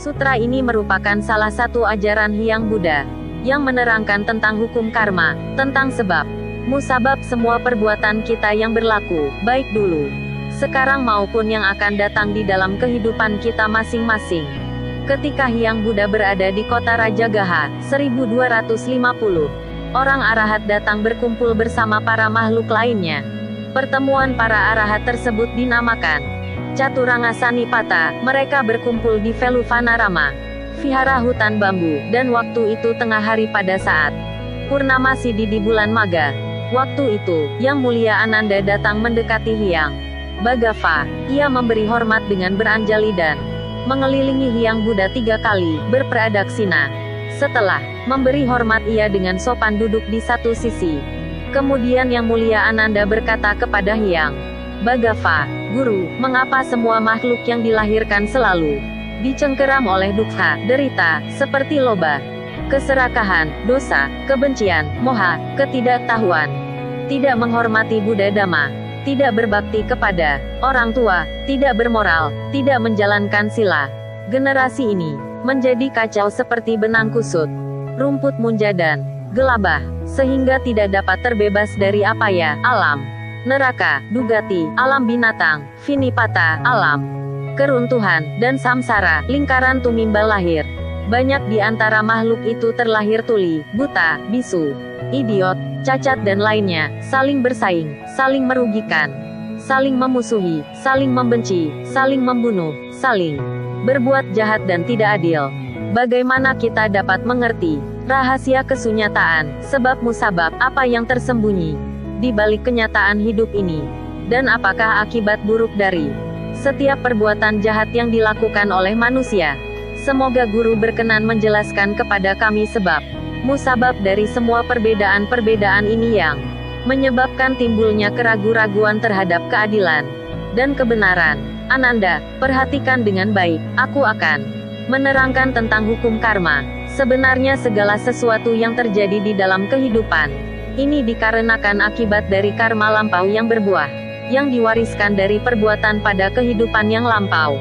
Sutra ini merupakan salah satu ajaran Hyang Buddha, yang menerangkan tentang hukum karma, tentang sebab, musabab semua perbuatan kita yang berlaku, baik dulu, sekarang maupun yang akan datang di dalam kehidupan kita masing-masing. Ketika Hyang Buddha berada di kota Rajagaha, 1250, orang arahat datang berkumpul bersama para makhluk lainnya. Pertemuan para arahat tersebut dinamakan Caturanga Sanipata. Mereka berkumpul di Veluvanarama, vihara hutan bambu, dan waktu itu tengah hari pada saat purnama Sidhi di bulan Maga. Waktu itu, Yang Mulia Ananda datang mendekati Hyang Bhagava. Ia memberi hormat dengan beranjali dan mengelilingi Hyang Buddha 3 kali, berpradaksina. Setelah memberi hormat, ia dengan sopan duduk di satu sisi. Kemudian Yang Mulia Ananda berkata kepada Hyang Bhagava, Guru, mengapa semua makhluk yang dilahirkan selalu dicengkeram oleh dukkha, derita, seperti loba, keserakahan, dosa, kebencian, moha, ketidaktahuan, tidak menghormati Buddha Dhamma, tidak berbakti kepada orang tua, tidak bermoral, tidak menjalankan sila. Generasi ini menjadi kacau seperti benang kusut, rumput munja dan gelabah, sehingga tidak dapat terbebas dari apaya, alam neraka, dugati, alam binatang, vinipata, alam keruntuhan, dan samsara, lingkaran tumimbal lahir. Banyak di antara makhluk itu terlahir tuli, buta, bisu, idiot, cacat dan lainnya, saling bersaing, saling merugikan, saling memusuhi, saling membenci, saling membunuh, saling berbuat jahat dan tidak adil. Bagaimana kita dapat mengerti rahasia kesunyataan, sebab musabab, apa yang tersembunyi di balik kenyataan hidup ini? Dan apakah akibat buruk dari setiap perbuatan jahat yang dilakukan oleh manusia? Semoga Guru berkenan menjelaskan kepada kami sebab musabab dari semua perbedaan-perbedaan ini yang menyebabkan timbulnya keraguan-raguan terhadap keadilan dan kebenaran. Ananda, perhatikan dengan baik, aku akan menerangkan tentang hukum karma. Sebenarnya segala sesuatu yang terjadi di dalam kehidupan ini dikarenakan akibat dari karma lampau yang berbuah, yang diwariskan dari perbuatan pada kehidupan yang lampau.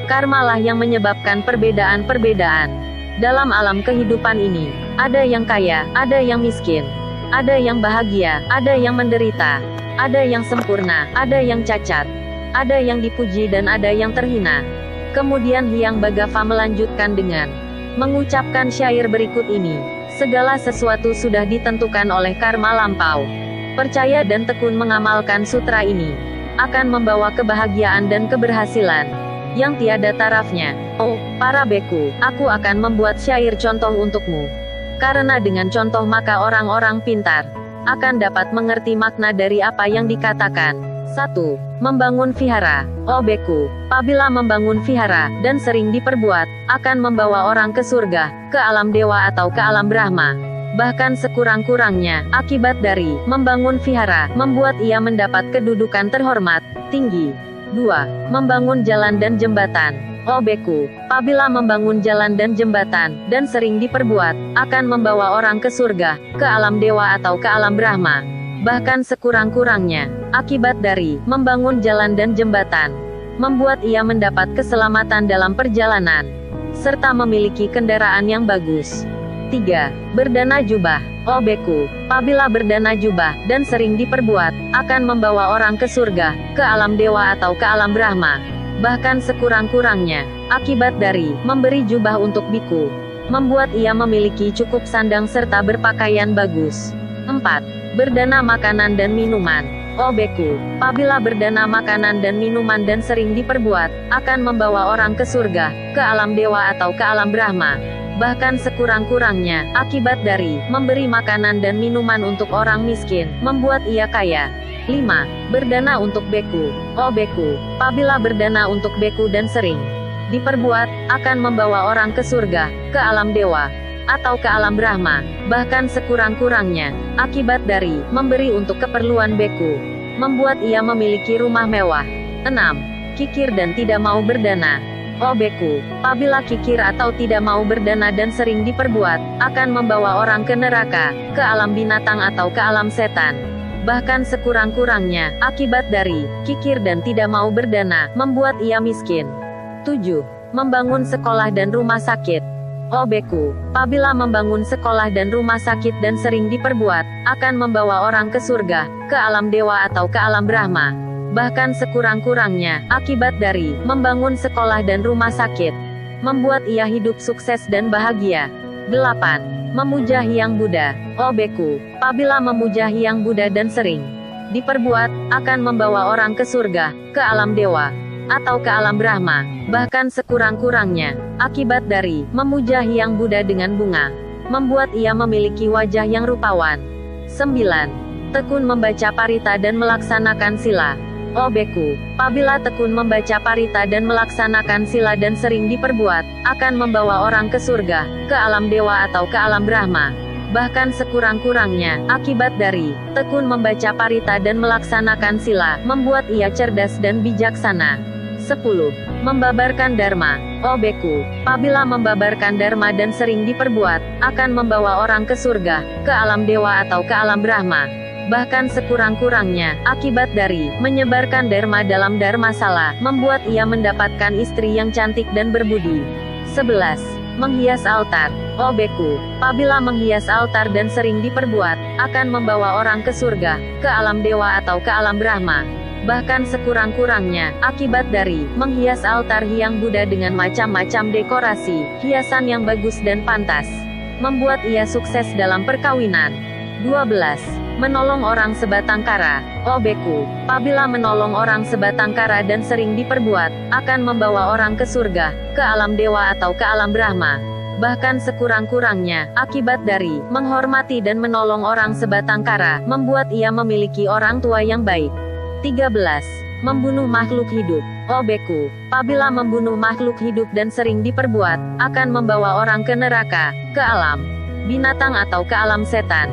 Karmalah yang menyebabkan perbedaan-perbedaan dalam alam kehidupan ini. Ada yang kaya, ada yang miskin, ada yang bahagia, ada yang menderita, ada yang sempurna, ada yang cacat, ada yang dipuji dan ada yang terhina. Kemudian Hyang Bhagava melanjutkan dengan mengucapkan syair berikut ini. Segala sesuatu sudah ditentukan oleh karma lampau. Percaya dan tekun mengamalkan sutra ini akan membawa kebahagiaan dan keberhasilan yang tiada tarafnya. Oh, para beku, aku akan membuat syair contoh untukmu. Karena dengan contoh maka orang-orang pintar akan dapat mengerti makna dari apa yang dikatakan. 1. Membangun vihara. Oh beku, apabila membangun vihara, dan sering diperbuat, akan membawa orang ke surga, ke alam dewa atau ke alam Brahma. Bahkan sekurang-kurangnya, akibat dari membangun vihara, membuat ia mendapat kedudukan terhormat, tinggi. 2. Membangun jalan dan jembatan. Oh beku, apabila membangun jalan dan jembatan, dan sering diperbuat, akan membawa orang ke surga, ke alam dewa atau ke alam Brahma. Bahkan sekurang-kurangnya, akibat dari membangun jalan dan jembatan, membuat ia mendapat keselamatan dalam perjalanan, serta memiliki kendaraan yang bagus. 3. Berdana jubah. Oh beku, apabila berdana jubah, dan sering diperbuat, akan membawa orang ke surga, ke alam dewa atau ke alam Brahma. Bahkan sekurang-kurangnya, akibat dari memberi jubah untuk biku, membuat ia memiliki cukup sandang serta berpakaian bagus. 4. Berdana makanan dan minuman. Oh beku, apabila berdana makanan dan minuman dan sering diperbuat, akan membawa orang ke surga, ke alam dewa atau ke alam Brahma. Bahkan sekurang-kurangnya, akibat dari memberi makanan dan minuman untuk orang miskin, membuat ia kaya. 5. Berdana untuk beku. Oh beku, apabila berdana untuk beku dan sering diperbuat, akan membawa orang ke surga, ke alam dewa, atau ke alam Brahma. Bahkan sekurang-kurangnya, akibat dari memberi untuk keperluan beku, membuat ia memiliki rumah mewah. 6. Kikir dan tidak mau berdana. Oh beku, apabila kikir atau tidak mau berdana dan sering diperbuat, akan membawa orang ke neraka, ke alam binatang atau ke alam setan. Bahkan sekurang-kurangnya, akibat dari kikir dan tidak mau berdana, membuat ia miskin. 7. membangun sekolah dan rumah sakit. Obeku, apabila membangun sekolah dan rumah sakit dan sering diperbuat, akan membawa orang ke surga, ke alam dewa atau ke alam Brahma. Bahkan sekurang-kurangnya, akibat dari membangun sekolah dan rumah sakit, membuat ia hidup sukses dan bahagia. 8. Memuja Hyang Buddha. Obeku, apabila memuja Hyang Buddha dan sering diperbuat, akan membawa orang ke surga, ke alam dewa, atau ke alam Brahma. Bahkan sekurang-kurangnya, akibat dari memuja Hyang Buddha dengan bunga, membuat ia memiliki wajah yang rupawan. 9. Tekun membaca parita dan melaksanakan sila. Obeku, apabila tekun membaca parita dan melaksanakan sila dan sering diperbuat, akan membawa orang ke surga, ke alam dewa atau ke alam Brahma. Bahkan sekurang-kurangnya, akibat dari tekun membaca parita dan melaksanakan sila, membuat ia cerdas dan bijaksana. 10. Membabarkan dharma. Obeku, apabila membabarkan dharma dan sering diperbuat, akan membawa orang ke surga, ke alam dewa atau ke alam Brahma. Bahkan sekurang-kurangnya, akibat dari menyebarkan dharma dalam dharma sala, membuat ia mendapatkan istri yang cantik dan berbudi. 11. Menghias altar. Obeku, apabila menghias altar dan sering diperbuat, akan membawa orang ke surga, ke alam dewa atau ke alam Brahma. Bahkan sekurang-kurangnya, akibat dari menghias altar Hyang Buddha dengan macam-macam dekorasi, hiasan yang bagus dan pantas, membuat ia sukses dalam perkawinan. 12. Menolong orang sebatang kara. Obeku, apabila menolong orang sebatang kara dan sering diperbuat, akan membawa orang ke surga, ke alam dewa atau ke alam Brahma. Bahkan sekurang-kurangnya, akibat dari menghormati dan menolong orang sebatang kara, membuat ia memiliki orang tua yang baik. 13. Membunuh makhluk hidup. Obeku, apabila membunuh makhluk hidup dan sering diperbuat, akan membawa orang ke neraka, ke alam binatang atau ke alam setan.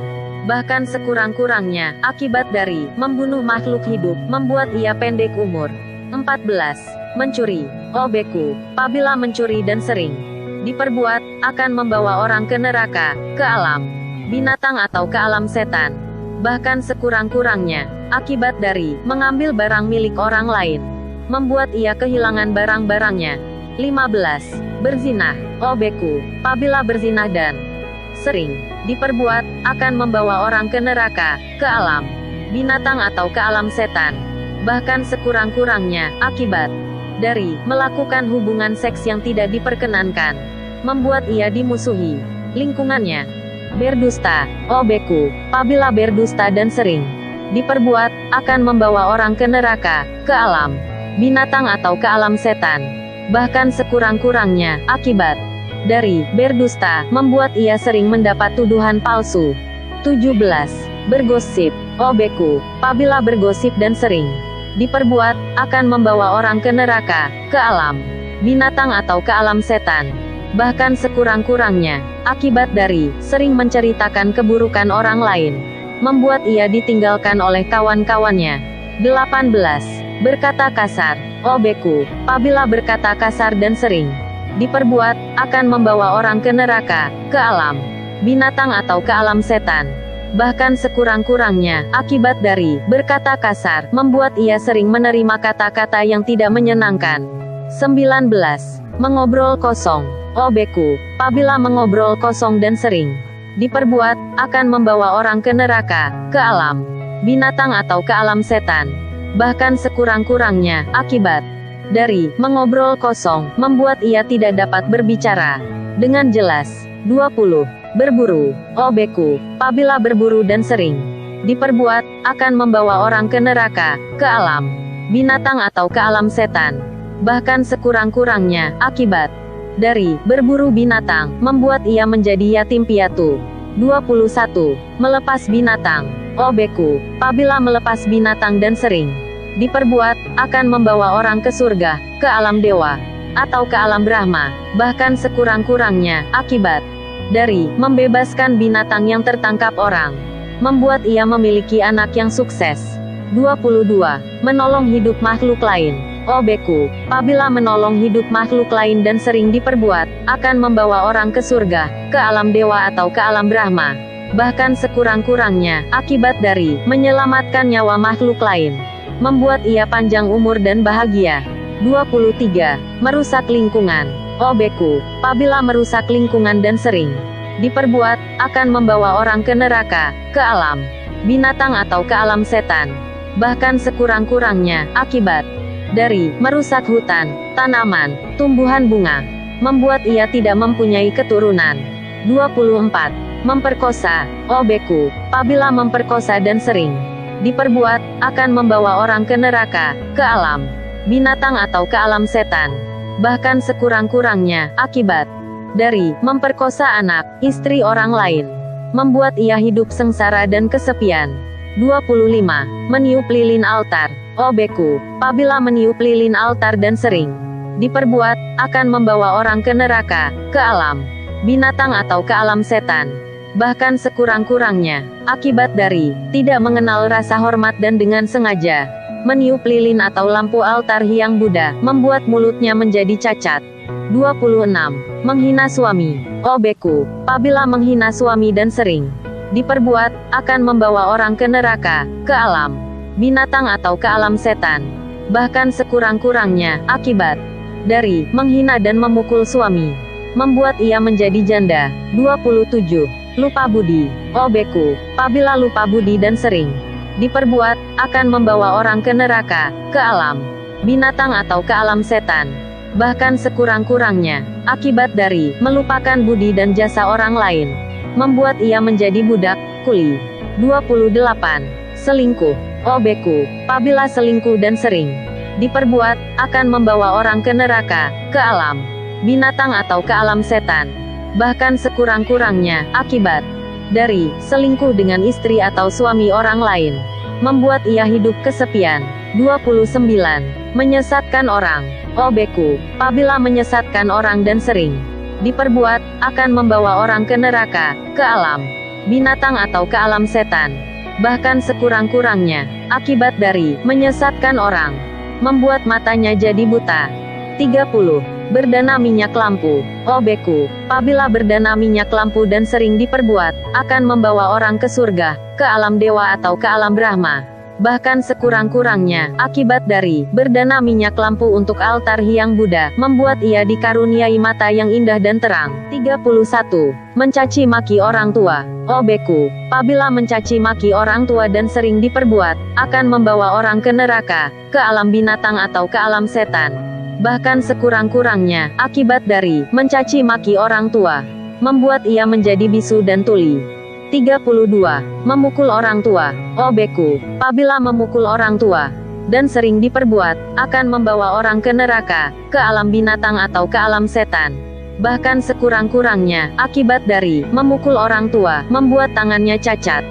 Bahkan sekurang-kurangnya, akibat dari membunuh makhluk hidup, membuat ia pendek umur. 14. Mencuri. Obeku, apabila mencuri dan sering diperbuat, akan membawa orang ke neraka, ke alam binatang atau ke alam setan. Bahkan sekurang-kurangnya, akibat dari mengambil barang milik orang lain, membuat ia kehilangan barang-barangnya. 15. Berzinah. Obeku, apabila berzinah dan sering diperbuat, akan membawa orang ke neraka, ke alam binatang atau ke alam setan. Bahkan sekurang-kurangnya, akibat dari melakukan hubungan seks yang tidak diperkenankan, membuat ia dimusuhi lingkungannya. Berdusta. Obeku, apabila berdusta dan sering diperbuat, akan membawa orang ke neraka, ke alam binatang atau ke alam setan. Bahkan sekurang-kurangnya, akibat dari berdusta, membuat ia sering mendapat tuduhan palsu. 17. Bergosip. Obeku, apabila bergosip dan sering diperbuat, akan membawa orang ke neraka, ke alam binatang atau ke alam setan. Bahkan sekurang-kurangnya, akibat dari sering menceritakan keburukan orang lain, membuat ia ditinggalkan oleh kawan-kawannya. 18. Berkata kasar. Obeku, apabila berkata kasar dan sering diperbuat, akan membawa orang ke neraka, ke alam binatang atau ke alam setan. Bahkan sekurang-kurangnya, akibat dari berkata kasar, membuat ia sering menerima kata-kata yang tidak menyenangkan. 19. Mengobrol kosong. Obeku, apabila mengobrol kosong dan sering diperbuat, akan membawa orang ke neraka, ke alam binatang atau ke alam setan. Bahkan sekurang-kurangnya, akibat dari mengobrol kosong, membuat ia tidak dapat berbicara dengan jelas. 20. Berburu. Obeku, apabila berburu dan sering diperbuat, akan membawa orang ke neraka, ke alam binatang atau ke alam setan. Bahkan sekurang-kurangnya, akibat dari berburu binatang, membuat ia menjadi yatim piatu. 21. Melepas binatang. Obeku, apabila melepas binatang dan sering diperbuat, akan membawa orang ke surga, ke alam dewa, atau ke alam Brahma. Bahkan sekurang-kurangnya, akibat dari membebaskan binatang yang tertangkap orang, membuat ia memiliki anak yang sukses. 22. Menolong hidup makhluk lain. Obeku, apabila menolong hidup makhluk lain dan sering diperbuat, akan membawa orang ke surga, ke alam dewa atau ke alam Brahma. Bahkan sekurang-kurangnya, akibat dari menyelamatkan nyawa makhluk lain, membuat ia panjang umur dan bahagia. 23. Merusak lingkungan. Obeku, apabila merusak lingkungan dan sering diperbuat, akan membawa orang ke neraka, ke alam binatang atau ke alam setan. Bahkan sekurang-kurangnya, akibat dari merusak hutan, tanaman, tumbuhan bunga, membuat ia tidak mempunyai keturunan. 24. Memperkosa. Obeku, apabila memperkosa dan sering diperbuat, akan membawa orang ke neraka, ke alam binatang atau ke alam setan. Bahkan sekurang-kurangnya, akibat dari memperkosa anak, istri orang lain, membuat ia hidup sengsara dan kesepian. 25. Meniup lilin altar. Obeku, apabila meniup lilin altar dan sering diperbuat, akan membawa orang ke neraka, ke alam binatang atau ke alam setan. Bahkan sekurang-kurangnya, akibat dari tidak mengenal rasa hormat dan dengan sengaja meniup lilin atau lampu altar Hyang Buddha, membuat mulutnya menjadi cacat. 26. Menghina suami. Obeku, apabila menghina suami dan sering diperbuat, akan membawa orang ke neraka, ke alam binatang atau ke alam setan. Bahkan sekurang-kurangnya, akibat dari menghina dan memukul suami, membuat ia menjadi janda. 27. Lupa budi. Obeku, apabila lupa budi dan sering diperbuat, akan membawa orang ke neraka, ke alam binatang atau ke alam setan. Bahkan sekurang-kurangnya, akibat dari melupakan budi dan jasa orang lain, membuat ia menjadi budak, kuli. 28. Selingkuh. Obeku, apabila selingkuh dan sering diperbuat, akan membawa orang ke neraka, ke alam binatang atau ke alam setan. Bahkan sekurang-kurangnya, akibat dari selingkuh dengan istri atau suami orang lain, membuat ia hidup kesepian. 29. Menyesatkan orang. Obeku, apabila menyesatkan orang dan sering diperbuat, akan membawa orang ke neraka, ke alam binatang atau ke alam setan. Bahkan sekurang-kurangnya, akibat dari menyesatkan orang, membuat matanya jadi buta. 30. Berdana minyak lampu. Obeku, apabila berdana minyak lampu dan sering diperbuat, akan membawa orang ke surga, ke alam dewa atau ke alam Brahma. Bahkan sekurang-kurangnya, akibat dari berdana minyak lampu untuk altar Hyang Buddha, membuat ia dikaruniai mata yang indah dan terang. 31. Mencaci maki orang tua. Obeku, apabila mencaci maki orang tua dan sering diperbuat, akan membawa orang ke neraka, ke alam binatang atau ke alam setan. Bahkan sekurang-kurangnya, akibat dari mencaci maki orang tua, membuat ia menjadi bisu dan tuli. 32. Memukul orang tua. Obeku, apabila memukul orang tua dan sering diperbuat, akan membawa orang ke neraka, ke alam binatang atau ke alam setan. Bahkan sekurang-kurangnya, akibat dari memukul orang tua, membuat tangannya cacat.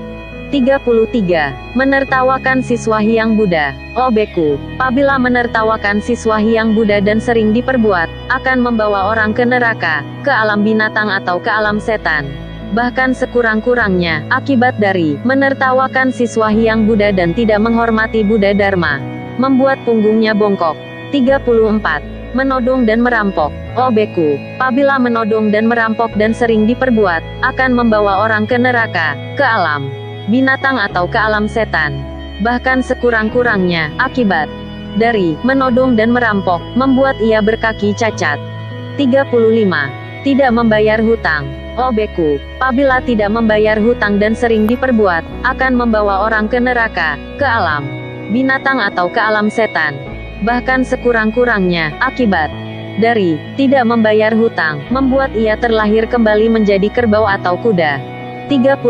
33. Menertawakan siswa Hyang Buddha. Obeku, apabila menertawakan siswa Hyang Buddha dan sering diperbuat, akan membawa orang ke neraka, ke alam binatang atau ke alam setan. Bahkan sekurang-kurangnya, akibat dari menertawakan siswa Hyang Buddha dan tidak menghormati Buddha Dharma, membuat punggungnya bongkok. 34. Menodong dan merampok. Obeku, apabila menodong dan merampok dan sering diperbuat, akan membawa orang ke neraka, ke alam binatang atau ke alam setan. Bahkan sekurang-kurangnya, akibat dari menodong dan merampok, membuat ia berkaki cacat. 35. Tidak membayar hutang. Obeku, apabila tidak membayar hutang dan sering diperbuat, akan membawa orang ke neraka, ke alam binatang atau ke alam setan. Bahkan sekurang-kurangnya, akibat dari tidak membayar hutang, membuat ia terlahir kembali menjadi kerbau atau kuda. 36.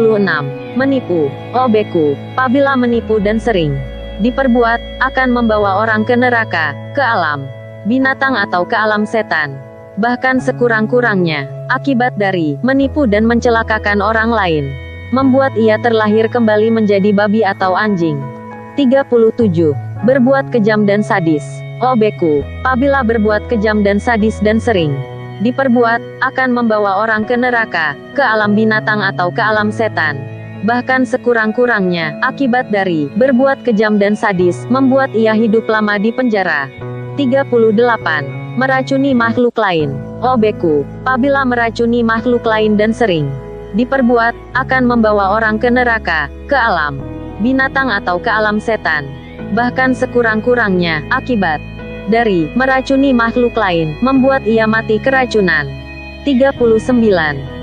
Menipu. Obeku, apabila menipu dan sering diperbuat, akan membawa orang ke neraka, ke alam binatang atau ke alam setan. Bahkan sekurang-kurangnya, akibat dari menipu dan mencelakakan orang lain, membuat ia terlahir kembali menjadi babi atau anjing. 37. Berbuat kejam dan sadis. Obeku, apabila berbuat kejam dan sadis dan sering diperbuat, akan membawa orang ke neraka, ke alam binatang atau ke alam setan. Bahkan sekurang-kurangnya, akibat dari berbuat kejam dan sadis, membuat ia hidup lama di penjara. 38. Meracuni makhluk lain. Obeku, apabila meracuni makhluk lain dan sering diperbuat, akan membawa orang ke neraka, ke alam binatang atau ke alam setan. Bahkan sekurang-kurangnya, akibat Dari meracuni makhluk lain, membuat ia mati keracunan. 39.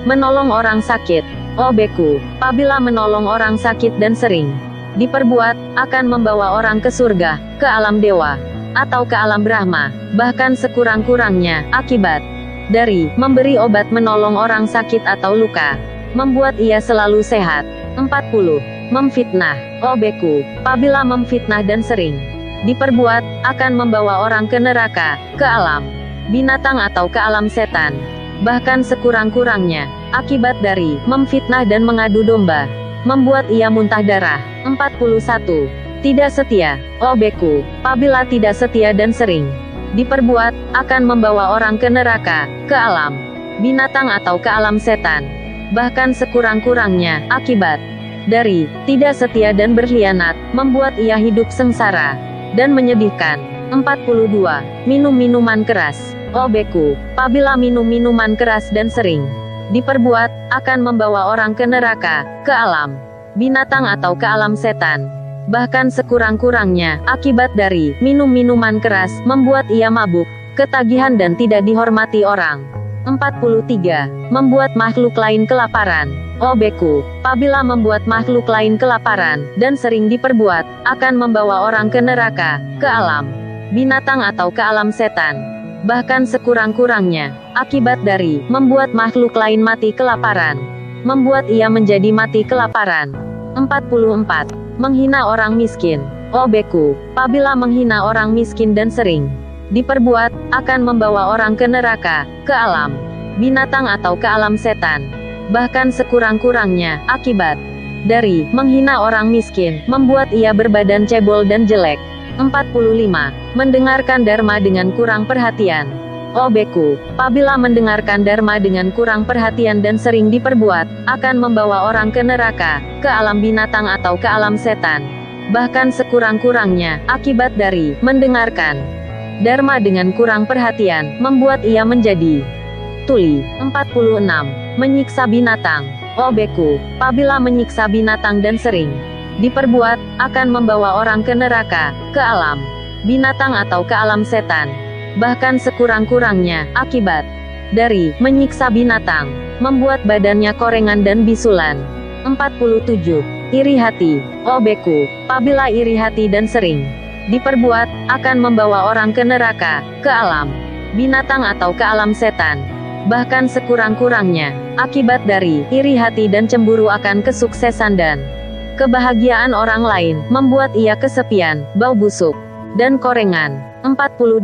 Menolong orang sakit. Obeku, apabila menolong orang sakit dan sering diperbuat, akan membawa orang ke surga, ke alam dewa, atau ke alam Brahma, bahkan sekurang-kurangnya, akibat dari memberi obat menolong orang sakit atau luka, membuat ia selalu sehat. 40. Memfitnah. Obeku, apabila memfitnah dan sering diperbuat, akan membawa orang ke neraka, ke alam binatang atau ke alam setan, bahkan sekurang-kurangnya, akibat dari memfitnah dan mengadu domba, membuat ia muntah darah. 41. Tidak setia. Obeku, apabila tidak setia dan sering diperbuat, akan membawa orang ke neraka, ke alam binatang atau ke alam setan, bahkan sekurang-kurangnya, akibat dari tidak setia dan berkhianat, membuat ia hidup sengsara dan menyedihkan. 42. Minum minuman keras. Obeku, apabila minum minuman keras dan sering diperbuat, akan membawa orang ke neraka, ke alam binatang atau ke alam setan, bahkan sekurang-kurangnya, akibat dari minum minuman keras, membuat ia mabuk, ketagihan dan tidak dihormati orang. 43. Membuat makhluk lain kelaparan. Obeku, apabila membuat makhluk lain kelaparan, dan sering diperbuat, akan membawa orang ke neraka, ke alam binatang atau ke alam setan, bahkan sekurang-kurangnya, akibat dari membuat makhluk lain mati kelaparan, membuat ia menjadi mati kelaparan. 44. Menghina orang miskin. Obeku, apabila menghina orang miskin dan sering diperbuat, akan membawa orang ke neraka, ke alam binatang atau ke alam setan, bahkan sekurang-kurangnya, akibat dari menghina orang miskin, membuat ia berbadan cebol dan jelek. 45. Mendengarkan dharma dengan kurang perhatian. Obeku, apabila mendengarkan dharma dengan kurang perhatian dan sering diperbuat, akan membawa orang ke neraka, ke alam binatang atau ke alam setan, bahkan sekurang-kurangnya, akibat dari mendengarkan dharma dengan kurang perhatian, membuat ia menjadi tuli. 46. Menyiksa binatang. Obeku, apabila menyiksa binatang dan sering diperbuat, akan membawa orang ke neraka, ke alam binatang atau ke alam setan, bahkan sekurang-kurangnya, akibat dari menyiksa binatang, membuat badannya korengan dan bisulan. 47. Iri hati. Obeku, apabila iri hati dan sering diperbuat, akan membawa orang ke neraka, ke alam binatang atau ke alam setan, bahkan sekurang-kurangnya, akibat dari iri hati dan cemburu akan kesuksesan dan kebahagiaan orang lain, membuat ia kesepian, bau busuk, dan korengan. 48.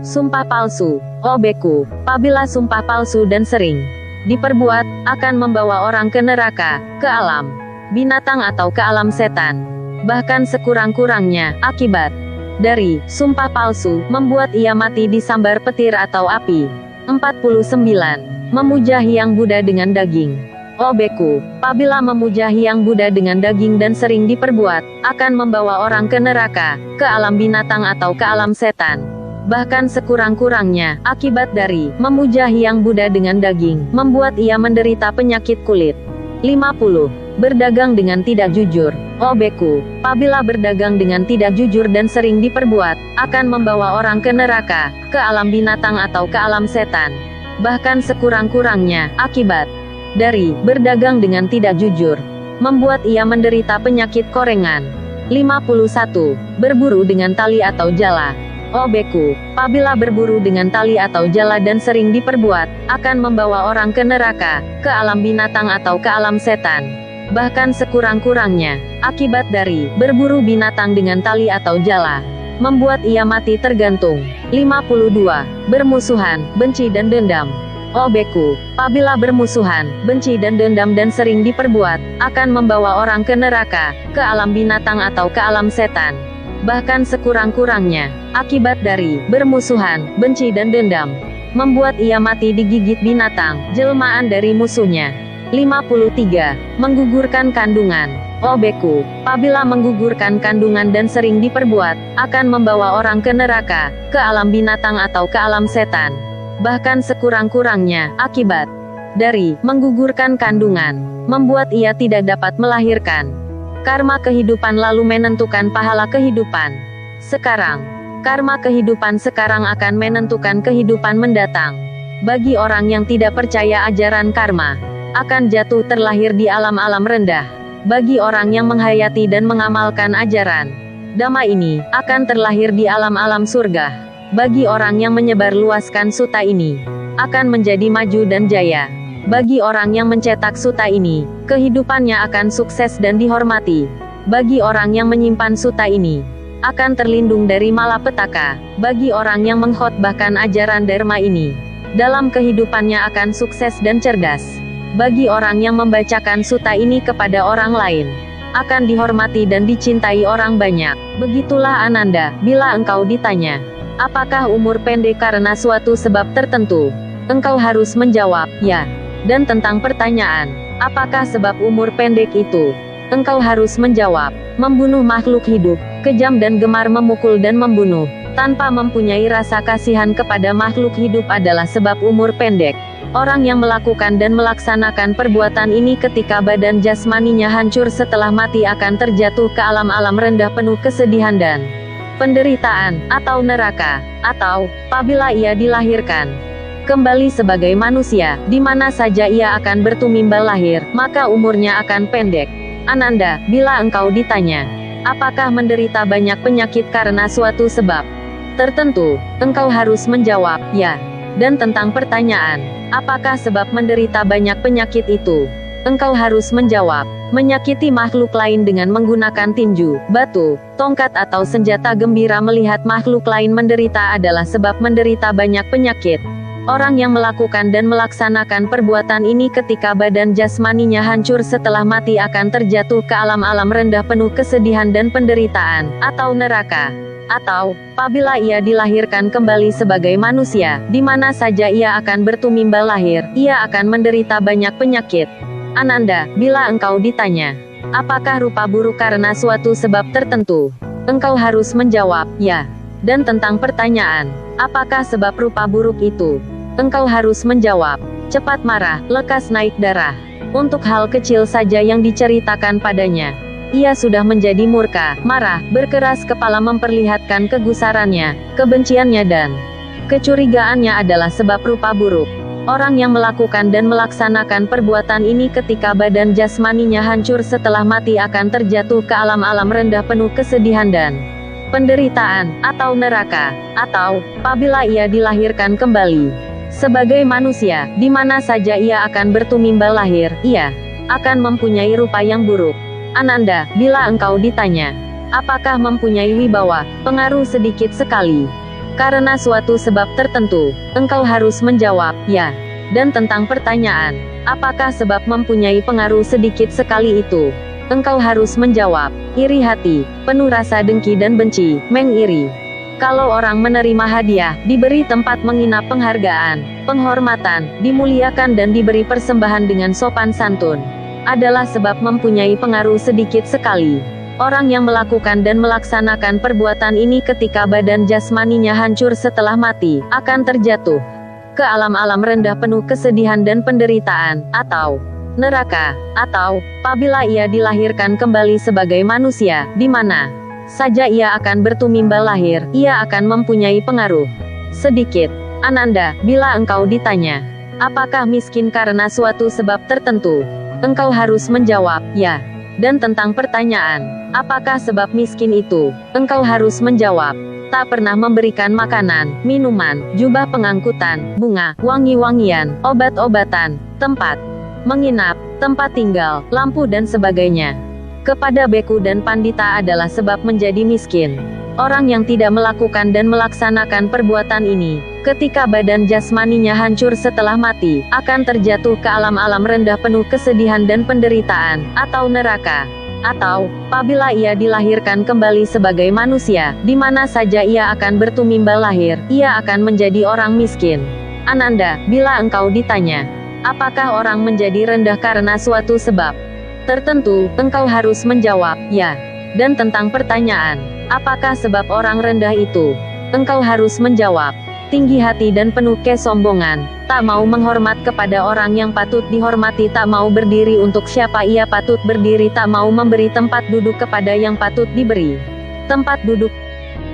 Sumpah palsu. Obeku, apabila sumpah palsu dan sering diperbuat, akan membawa orang ke neraka, ke alam binatang atau ke alam setan, bahkan sekurang-kurangnya, akibat dari sumpah palsu, membuat ia mati disambar petir atau api. 49. Memuja Hyang Buddha dengan daging. Obeku, apabila memuja Hyang Buddha dengan daging dan sering diperbuat, akan membawa orang ke neraka, ke alam binatang atau ke alam setan, bahkan sekurang-kurangnya, akibat dari memuja Hyang Buddha dengan daging, membuat ia menderita penyakit kulit. 50. Berdagang dengan tidak jujur. Obeku, apabila berdagang dengan tidak jujur dan sering diperbuat, akan membawa orang ke neraka, ke alam binatang atau ke alam setan, bahkan sekurang-kurangnya, akibat dari berdagang dengan tidak jujur, membuat ia menderita penyakit korengan. 51. Berburu dengan tali atau jala. Obeku, apabila berburu dengan tali atau jala dan sering diperbuat, akan membawa orang ke neraka, ke alam binatang atau ke alam setan, bahkan sekurang-kurangnya, akibat dari berburu binatang dengan tali atau jala, membuat ia mati tergantung. 52. Bermusuhan, benci dan dendam. Obeku, apabila bermusuhan, benci dan dendam dan sering diperbuat, akan membawa orang ke neraka, ke alam binatang atau ke alam setan, bahkan sekurang-kurangnya, akibat dari bermusuhan, benci dan dendam, membuat ia mati digigit binatang, jelmaan dari musuhnya. 53. Menggugurkan kandungan. Obeku, apabila menggugurkan kandungan dan sering diperbuat, akan membawa orang ke neraka, ke alam binatang atau ke alam setan, bahkan sekurang-kurangnya, akibat dari menggugurkan kandungan, membuat ia tidak dapat melahirkan. Karma kehidupan lalu menentukan pahala kehidupan. Sekarang, Karma kehidupan sekarang akan menentukan kehidupan mendatang. Bagi orang yang tidak percaya ajaran karma, akan jatuh terlahir di alam-alam rendah. Bagi orang yang menghayati dan mengamalkan ajaran Dhamma ini, akan terlahir di alam-alam surga. Bagi orang yang menyebarluaskan suta ini, akan menjadi maju dan jaya. Bagi orang yang mencetak suta ini, kehidupannya akan sukses dan dihormati. Bagi orang yang menyimpan suta ini, akan terlindung dari malapetaka. Bagi orang yang mengkhotbahkan ajaran Dharma ini, dalam kehidupannya akan sukses dan cerdas. Bagi orang yang membacakan suta ini kepada orang lain, akan dihormati dan dicintai orang banyak. Begitulah Ananda, bila engkau ditanya, apakah umur pendek karena suatu sebab tertentu? Engkau harus menjawab, ya. Dan tentang pertanyaan, apakah sebab umur pendek itu? Engkau harus menjawab, membunuh makhluk hidup, kejam dan gemar memukul dan membunuh, tanpa mempunyai rasa kasihan kepada makhluk hidup adalah sebab umur pendek. Orang yang melakukan dan melaksanakan perbuatan ini ketika badan jasmaninya hancur setelah mati akan terjatuh ke alam-alam rendah penuh kesedihan dan penderitaan, atau neraka, atau, apabila ia dilahirkan kembali sebagai manusia, di mana saja ia akan bertumimbal lahir, maka umurnya akan pendek. Ananda, bila engkau ditanya, apakah menderita banyak penyakit karena suatu sebab tertentu, engkau harus menjawab, ya. Dan tentang pertanyaan, apakah sebab menderita banyak penyakit itu? Engkau harus menjawab, menyakiti makhluk lain dengan menggunakan tinju, batu, tongkat atau senjata gembira melihat makhluk lain menderita adalah sebab menderita banyak penyakit. Orang yang melakukan dan melaksanakan perbuatan ini ketika badan jasmaninya hancur setelah mati akan terjatuh ke alam-alam rendah penuh kesedihan dan penderitaan, atau neraka. Atau, apabila ia dilahirkan kembali sebagai manusia, di mana saja ia akan bertumimbal lahir, ia akan menderita banyak penyakit. Ananda, bila engkau ditanya, apakah rupa buruk karena suatu sebab tertentu? Engkau harus menjawab, ya. Dan tentang pertanyaan, apakah sebab rupa buruk itu? Engkau harus menjawab, cepat marah, lekas naik darah. Untuk hal kecil saja yang diceritakan padanya, ia sudah menjadi murka, marah, berkeras kepala memperlihatkan kegusarannya, kebenciannya dan kecurigaannya adalah sebab rupa buruk. Orang yang melakukan dan melaksanakan perbuatan ini ketika badan jasmaninya hancur setelah mati akan terjatuh ke alam-alam rendah penuh kesedihan dan penderitaan, atau neraka, atau, apabila ia dilahirkan kembali sebagai manusia, di mana saja ia akan bertumimbal lahir, ia akan mempunyai rupa yang buruk. Ananda, bila engkau ditanya, apakah mempunyai wibawa, pengaruh sedikit sekali karena suatu sebab tertentu, engkau harus menjawab, ya. Dan tentang pertanyaan, apakah sebab mempunyai pengaruh sedikit sekali itu? Engkau harus menjawab, iri hati, penuh rasa dengki dan benci, mengiri. Kalau orang menerima hadiah, diberi tempat menginap penghargaan, penghormatan, dimuliakan dan diberi persembahan dengan sopan santun, adalah sebab mempunyai pengaruh sedikit sekali. Orang yang melakukan dan melaksanakan perbuatan ini ketika badan jasmaninya hancur setelah mati, akan terjatuh ke alam-alam rendah penuh kesedihan dan penderitaan, atau neraka, atau, apabila ia dilahirkan kembali sebagai manusia, di mana saja ia akan bertumimbal lahir, ia akan mempunyai pengaruh sedikit. Ananda, bila engkau ditanya, apakah miskin karena suatu sebab tertentu? Engkau harus menjawab, ya. Dan tentang pertanyaan, apakah sebab miskin itu? Engkau harus menjawab, tak pernah memberikan makanan, minuman, jubah pengangkutan, bunga, wangi-wangian, obat-obatan, tempat menginap, tempat tinggal, lampu dan sebagainya kepada beku dan pandita adalah sebab menjadi miskin. Orang yang tidak melakukan dan melaksanakan perbuatan ini, ketika badan jasmaninya hancur setelah mati, akan terjatuh ke alam-alam rendah penuh kesedihan dan penderitaan, atau neraka. Atau, apabila ia dilahirkan kembali sebagai manusia, di mana saja ia akan bertumimbal lahir, ia akan menjadi orang miskin. Ananda, bila engkau ditanya, apakah orang menjadi rendah karena suatu sebab tertentu, engkau harus menjawab, ya. Dan tentang pertanyaan, apakah sebab orang rendah itu? Engkau harus menjawab, tinggi hati dan penuh kesombongan, tak mau menghormat kepada orang yang patut dihormati, tak mau berdiri untuk siapa ia patut berdiri, tak mau memberi tempat duduk kepada yang patut diberi tempat duduk,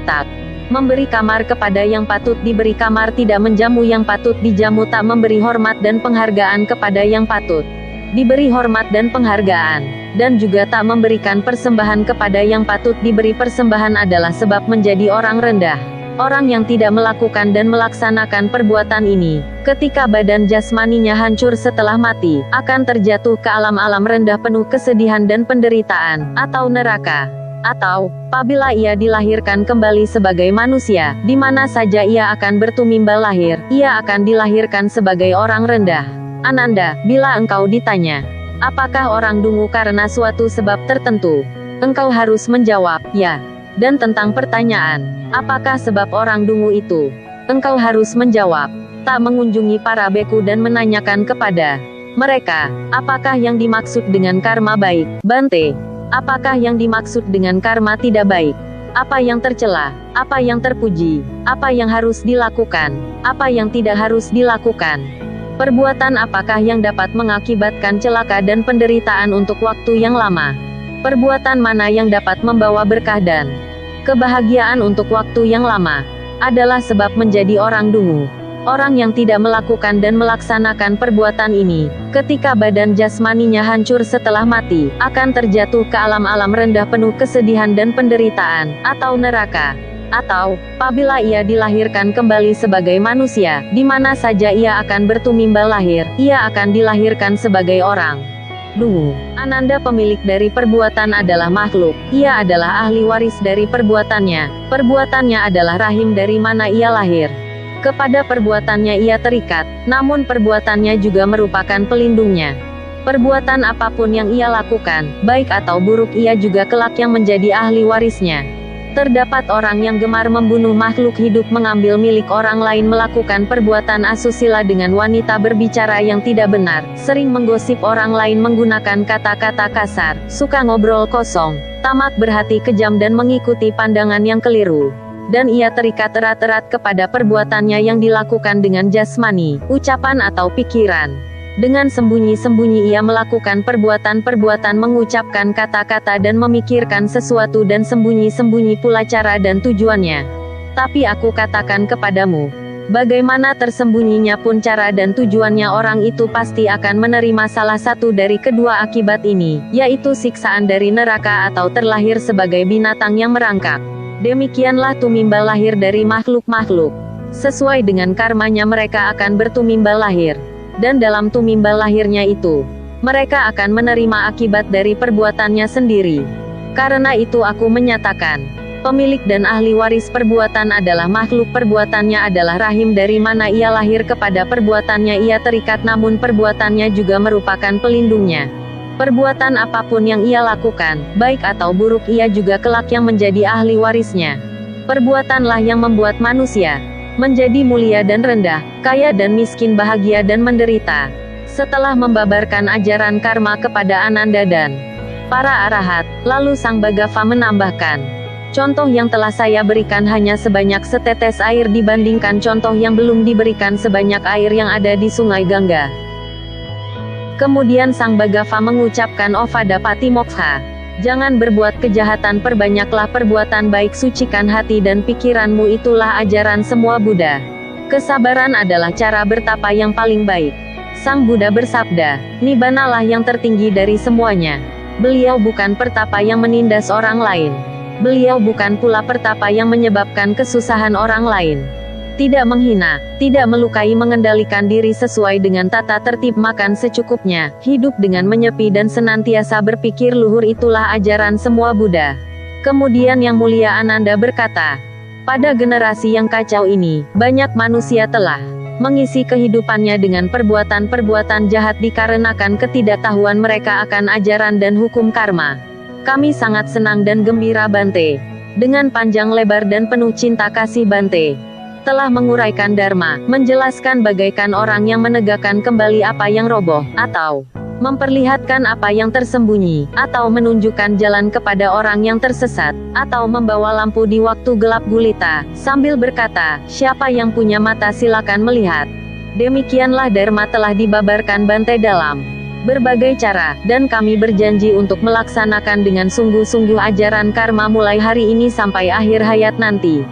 tak memberi kamar kepada yang patut diberi kamar, tidak menjamu yang patut dijamu, tak memberi hormat dan penghargaan kepada yang patut diberi hormat dan penghargaan, dan juga tak memberikan persembahan kepada yang patut diberi persembahan adalah sebab menjadi orang rendah. Orang yang tidak melakukan dan melaksanakan perbuatan ini, ketika badan jasmaninya hancur setelah mati, akan terjatuh ke alam-alam rendah penuh kesedihan dan penderitaan, atau neraka. Atau, apabila ia dilahirkan kembali sebagai manusia, di mana saja ia akan bertumimbal lahir, ia akan dilahirkan sebagai orang rendah. Ananda, bila engkau ditanya, apakah orang dungu karena suatu sebab tertentu? Engkau harus menjawab, ya. Dan tentang pertanyaan, apakah sebab orang dungu itu? Engkau harus menjawab, tak mengunjungi para beku dan menanyakan kepada mereka, apakah yang dimaksud dengan karma baik, Bante? Apakah yang dimaksud dengan karma tidak baik? Apa yang tercela? Apa yang terpuji? Apa yang harus dilakukan? Apa yang tidak harus dilakukan? Perbuatan apakah yang dapat mengakibatkan celaka dan penderitaan untuk waktu yang lama? Perbuatan mana yang dapat membawa berkah dan kebahagiaan untuk waktu yang lama? Adalah sebab menjadi orang dungu. Orang yang tidak melakukan dan melaksanakan perbuatan ini, ketika badan jasmaninya hancur setelah mati, akan terjatuh ke alam-alam rendah penuh kesedihan dan penderitaan, atau neraka. Atau, apabila ia dilahirkan kembali sebagai manusia, di mana saja ia akan bertumimbal lahir, ia akan dilahirkan sebagai orang dungu. Ananda, pemilik dari perbuatan adalah makhluk, ia adalah ahli waris dari perbuatannya, perbuatannya adalah rahim dari mana ia lahir. Kepada perbuatannya ia terikat, namun perbuatannya juga merupakan pelindungnya. Perbuatan apapun yang ia lakukan, baik atau buruk, ia juga kelak yang menjadi ahli warisnya. Terdapat orang yang gemar membunuh makhluk hidup, mengambil milik orang lain, melakukan perbuatan asusila dengan wanita, berbicara yang tidak benar, sering menggosip orang lain menggunakan kata-kata kasar, suka ngobrol kosong, tamak, berhati kejam dan mengikuti pandangan yang keliru. Dan ia terikat erat-erat kepada perbuatannya yang dilakukan dengan jasmani, ucapan atau pikiran. Dengan sembunyi-sembunyi ia melakukan perbuatan-perbuatan, mengucapkan kata-kata dan memikirkan sesuatu, dan sembunyi-sembunyi pula cara dan tujuannya. Tapi aku katakan kepadamu, bagaimana tersembunyinya pun cara dan tujuannya, orang itu pasti akan menerima salah satu dari kedua akibat ini, yaitu siksaan dari neraka atau terlahir sebagai binatang yang merangkak. Demikianlah tumimbal lahir dari makhluk-makhluk. Sesuai dengan karmanya mereka akan bertumimbal lahir. Dan dalam tumimbal lahirnya itu, mereka akan menerima akibat dari perbuatannya sendiri. Karena itu aku menyatakan, pemilik dan ahli waris perbuatan adalah makhluk, perbuatannya adalah rahim dari mana ia lahir, kepada perbuatannya ia terikat, namun perbuatannya juga merupakan pelindungnya. Perbuatan apapun yang ia lakukan, baik atau buruk, ia juga kelak yang menjadi ahli warisnya. Perbuatanlah yang membuat manusia menjadi mulia dan rendah, kaya dan miskin, bahagia dan menderita. Setelah membabarkan ajaran karma kepada Ananda dan para arahat, lalu Sang Bhagava menambahkan, contoh yang telah saya berikan hanya sebanyak setetes air dibandingkan contoh yang belum diberikan sebanyak air yang ada di sungai Gangga. Kemudian Sang Bhagava mengucapkan, Ovada Patimokkha, jangan berbuat kejahatan, perbanyaklah perbuatan baik, sucikan hati dan pikiranmu, itulah ajaran semua Buddha. Kesabaran adalah cara bertapa yang paling baik. Sang Buddha bersabda, Nibbanalah yang tertinggi dari semuanya. Beliau bukan pertapa yang menindas orang lain. Beliau bukan pula pertapa yang menyebabkan kesusahan orang lain. Tidak menghina, tidak melukai, mengendalikan diri sesuai dengan tata tertib, makan secukupnya, hidup dengan menyepi dan senantiasa berpikir luhur, itulah ajaran semua Buddha. Kemudian Yang Mulia Ananda berkata, pada generasi yang kacau ini, banyak manusia telah mengisi kehidupannya dengan perbuatan-perbuatan jahat dikarenakan ketidaktahuan mereka akan ajaran dan hukum karma. Kami sangat senang dan gembira Bante, dengan panjang lebar dan penuh cinta kasih Bante telah menguraikan dharma, menjelaskan bagaikan orang yang menegakkan kembali apa yang roboh, atau memperlihatkan apa yang tersembunyi, atau menunjukkan jalan kepada orang yang tersesat, atau membawa lampu di waktu gelap gulita, sambil berkata, siapa yang punya mata silakan melihat. Demikianlah dharma telah dibabarkan Bante dalam berbagai cara, dan kami berjanji untuk melaksanakan dengan sungguh-sungguh ajaran karma mulai hari ini sampai akhir hayat nanti.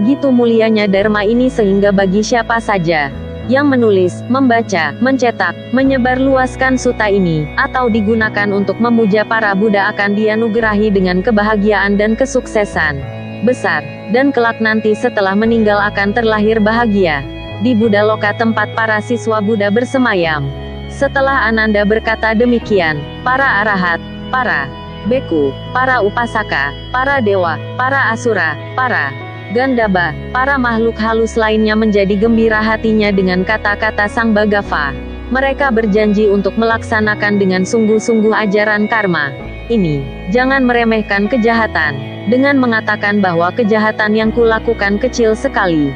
Gitu mulianya Dharma ini sehingga bagi siapa saja yang menulis, membaca, mencetak, menyebarluaskan sutta ini, atau digunakan untuk memuja para Buddha akan dianugerahi dengan kebahagiaan dan kesuksesan besar, dan kelak nanti setelah meninggal akan terlahir bahagia di Buddha Loka tempat para siswa Buddha bersemayam. Setelah Ananda berkata demikian, para arahat, para beku, para upasaka, para dewa, para asura, para Gandaba, para makhluk halus lainnya menjadi gembira hatinya dengan kata-kata Sang Bhagava. Mereka berjanji untuk melaksanakan dengan sungguh-sungguh ajaran karma ini. Jangan meremehkan kejahatan, dengan mengatakan bahwa kejahatan yang kulakukan kecil sekali,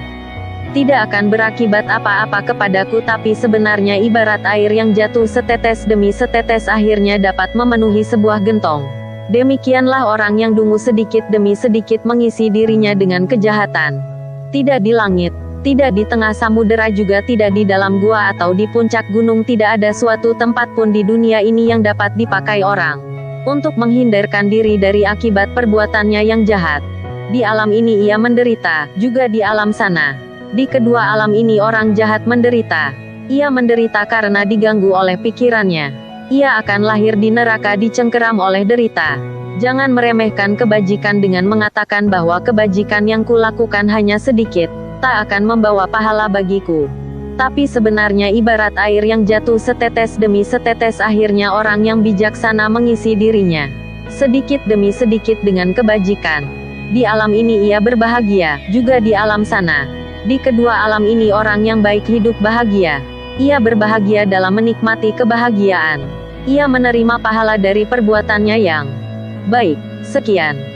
tidak akan berakibat apa-apa kepadaku, tapi sebenarnya ibarat air yang jatuh setetes demi setetes akhirnya dapat memenuhi sebuah gentong. Demikianlah orang yang dungu sedikit demi sedikit mengisi dirinya dengan kejahatan. Tidak di langit, tidak di tengah samudera, juga tidak di dalam gua atau di puncak gunung. Tidak ada suatu tempat pun di dunia ini yang dapat dipakai orang untuk menghindarkan diri dari akibat perbuatannya yang jahat. Di alam ini ia menderita, juga di alam sana. Di kedua alam ini orang jahat menderita. Ia menderita karena diganggu oleh pikirannya. Ia akan lahir di neraka dicengkeram oleh derita. Jangan meremehkan kebajikan dengan mengatakan bahwa kebajikan yang kulakukan hanya sedikit, tak akan membawa pahala bagiku. Tapi sebenarnya ibarat air yang jatuh setetes demi setetes akhirnya orang yang bijaksana mengisi dirinya sedikit demi sedikit dengan kebajikan. Di alam ini ia berbahagia, juga di alam sana. Di kedua alam ini orang yang baik hidup bahagia. Ia berbahagia dalam menikmati kebahagiaan. Ia menerima pahala dari perbuatannya yang baik. Sekian.